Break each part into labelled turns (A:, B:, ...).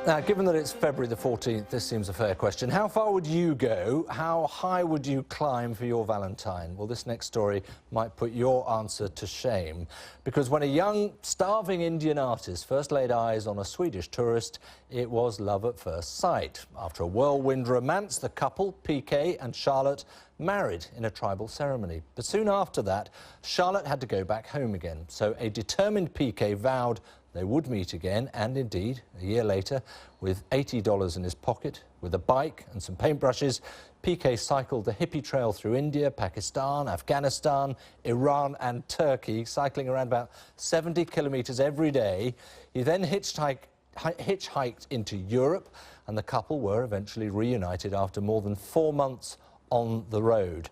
A: Now, given that it's February the 14th, this seems a fair question. How far would you go? How high would you climb for your Valentine? Well, this next story might put your answer to shame. Because when a young, starving Indian artist first laid eyes on a Swedish tourist, it was love at first sight. After a whirlwind romance, the couple, PK and Charlotte, married in a tribal ceremony. But soon after that, Charlotte had to go back home again. So a determined PK vowed they would meet again, and indeed, a year later, with $80 in his pocket, with a bike and some paintbrushes, PK cycled the hippie trail through India, Pakistan, Afghanistan, Iran and Turkey, cycling around about 70 kilometres every day. He then hitchhiked into Europe, and the couple were eventually reunited after more than 4 months on the road.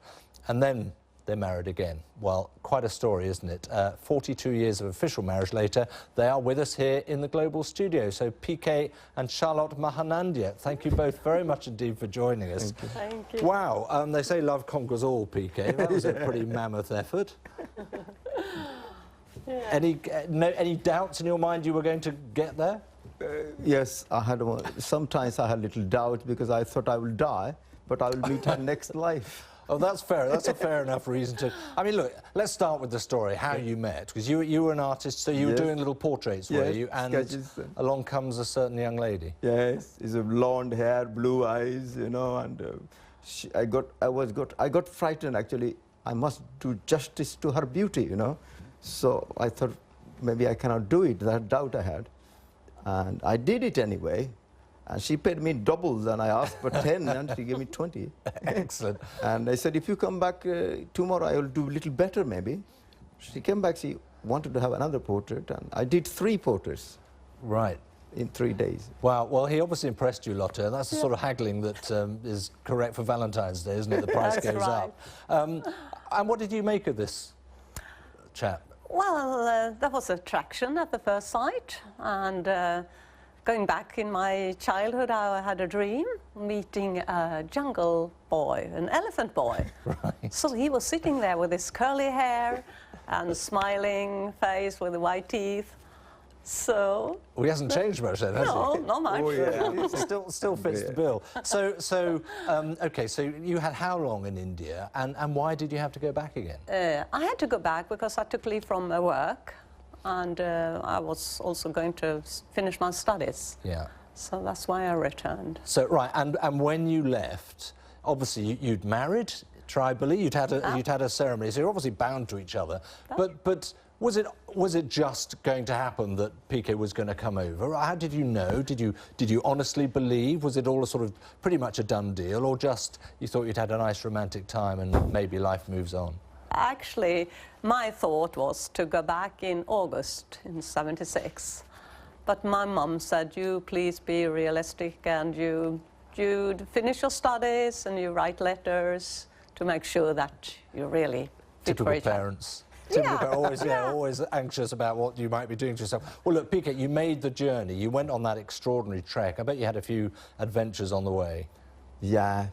A: And then they married again. Well, quite a story, isn't it? 42 years of official marriage later, they are with us here in the Global Studio. So PK and Charlotte Mahanandia, thank you both very much indeed for joining us.
B: Thank you.
A: Wow, they say love conquers all, PK. That was a pretty mammoth effort. Yeah. Any doubts in your mind you were going to get there?
C: Yes, I had one. Sometimes I had little doubt because I thought I would die, but I will meet her next life.
A: Oh, that's fair. That's a fair enough reason to... I mean, look, let's start with the story, how you met. Because you were an artist, so you were doing little portraits, were you? And
C: sketches.
A: Along comes a certain young lady.
C: Yes, it's a blonde hair, blue eyes, you know, and I got frightened, actually. I must do justice to her beauty, you know. So I thought maybe I cannot do it, that doubt I had. And I did it anyway. And she paid me double than I asked for 10, and she gave me 20.
A: Excellent.
C: And I said, if you come back tomorrow, I will do a little better, maybe. She came back, she wanted to have another portrait, and I did 3 portraits.
A: Right.
C: In 3 days.
A: Wow, well, he obviously impressed you, Lotte. That's the sort of haggling that is correct for Valentine's Day, isn't it? The price goes up. And what did you make of this chap?
B: Well, there was attraction at the first sight, and going back in my childhood, I had a dream meeting a jungle boy, an elephant boy.
A: Right.
B: So he was sitting there with his curly hair and smiling face with the white teeth. So...
A: Well, he hasn't changed much then, has he?
B: No, not much.
C: Oh, yeah.
A: Still fits the bill. So, OK, so you had how long in India, and why did you have to go back again?
B: I had to go back because I took leave from work, and I was also going to finish my studies.
A: Yeah.
B: So that's why I returned.
A: So, right, and when you left, obviously you'd married tribally, you'd had a ceremony, so you're obviously bound to each other. But was it just going to happen that PK was going to come over? How did you know? Did you honestly believe? Was it all a sort of pretty much a done deal, or just you thought you'd had a nice romantic time and maybe life moves on?
B: Actually, my thought was to go back in August in '76. But my mum said, you please be realistic, and you finish your studies and you write letters to make sure that you're really fit for each other.
A: Parents. Always anxious about what you might be doing to yourself. Well, look, PK, you made the journey. You went on that extraordinary trek. I bet you had a few adventures on the way.
C: Yeah.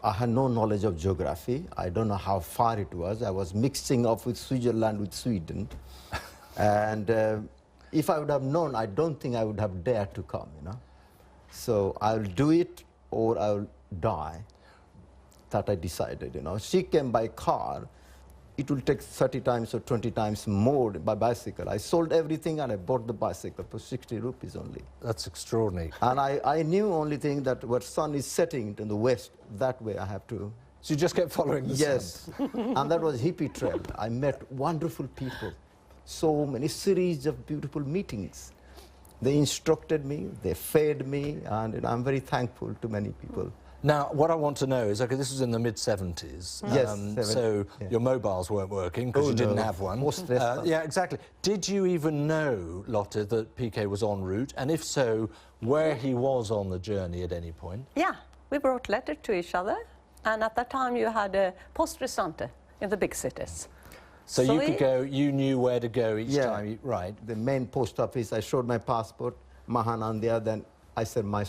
C: I had no knowledge of geography. I don't know how far it was. I was mixing up with Switzerland, with Sweden. And if I would have known, I don't think I would have dared to come, you know. So I'll do it or I'll die. That I decided, you know. She came by car. It will take 30 times or 20 times more by bicycle. I sold everything and I bought the bicycle for 60 rupees only.
A: That's extraordinary.
C: And I knew only thing that where sun is setting in the west, that way I have to.
A: So you just kept following the sun?
C: Yes. And that was hippie trail. I met wonderful people. So many series of beautiful meetings. They instructed me, they fed me, and I'm very thankful to many people.
A: Now, what I want to know is, OK, this was in the mid-70s.
C: Yes.
A: So your mobiles weren't working because you didn't have one. Yeah, exactly. Did you even know, Lotte, that PK was en route? And if so, where he was on the journey at any point?
B: Yeah, we wrote letters to each other. And at that time, you had a post restante in the big cities.
C: So
A: you could go, you knew where to go each time, right?
C: The main post office, I showed my passport, Mahanandia, then I said my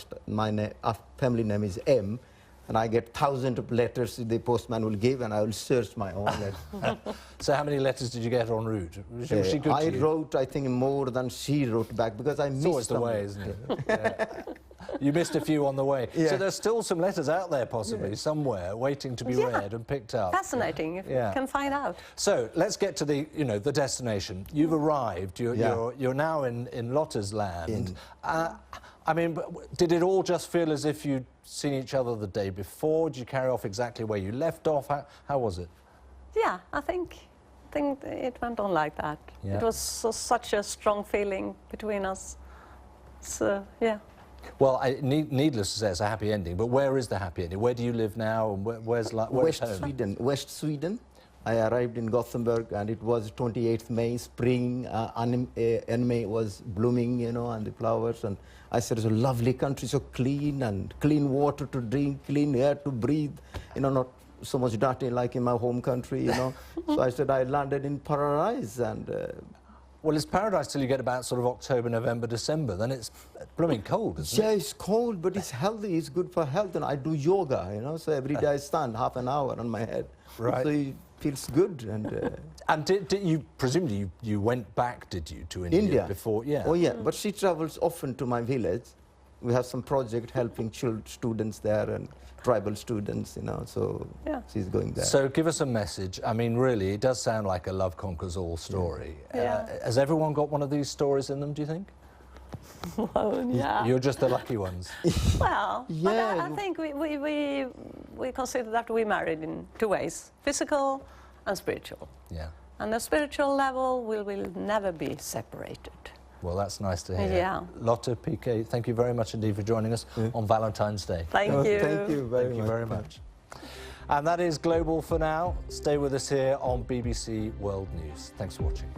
C: family name is M, and I get thousands of letters the postman will give, and I will search my own letter.
A: So how many letters did you get en route? Was she good
C: I
A: to you?
C: wrote, I think, more than she wrote back, because I missed
A: It's always the way, isn't it? Yeah. You missed a few on the way.
C: Yeah.
A: So there's still some letters out there, possibly, somewhere, waiting to be read and picked up.
B: Fascinating, if you can find out.
A: So let's get to the, the destination. You've arrived. You're now in Lotta's land. I mean, did it all just feel as if you'd seen each other the day before? Did you carry off exactly where you left off? How was it? Yeah,
B: I think it went on like that.
A: Yeah.
B: It was such a strong feeling between us. So, yeah.
A: Well, needless to say, it's a happy ending. But where is the happy ending? Where do you live now? And where's
C: West
A: home?
C: Sweden. West Sweden. I arrived in Gothenburg, and it was 28th May, spring. Anime was blooming, and the flowers. And I said, it's a lovely country, so clean, and clean water to drink, clean air to breathe. Not so much dirty like in my home country, So I said I landed in paradise, and.
A: Well, it's paradise till you get about sort of October, November, December. Then it's blooming cold, isn't it?
C: Yeah, it's cold, but it's healthy. It's good for health, and I do yoga, So every day I stand half an hour on my head.
A: Right.
C: So it feels good, and.
A: And did you presumably you went back? Did you to India before? Yeah.
C: Oh yeah, but she travels often to my village. We have some project helping students there and tribal students, So she's going there.
A: So give us a message. I mean, really, it does sound like a love conquers all story.
B: Yeah.
A: Has everyone got one of these stories in them? Do you think?
B: Well, yeah.
A: You're just the lucky ones.
B: Well,
C: yeah.
B: but I think we consider that we married in two ways: physical and spiritual.
A: Yeah.
B: And the spiritual level will never be separated.
A: Well, that's nice to hear.
B: Yeah.
A: Lotta, PK, thank you very much indeed for joining us on Valentine's Day.
B: Thank you.
C: Thank you very
A: much. And that is Global for now. Stay with us here on BBC World News. Thanks for watching.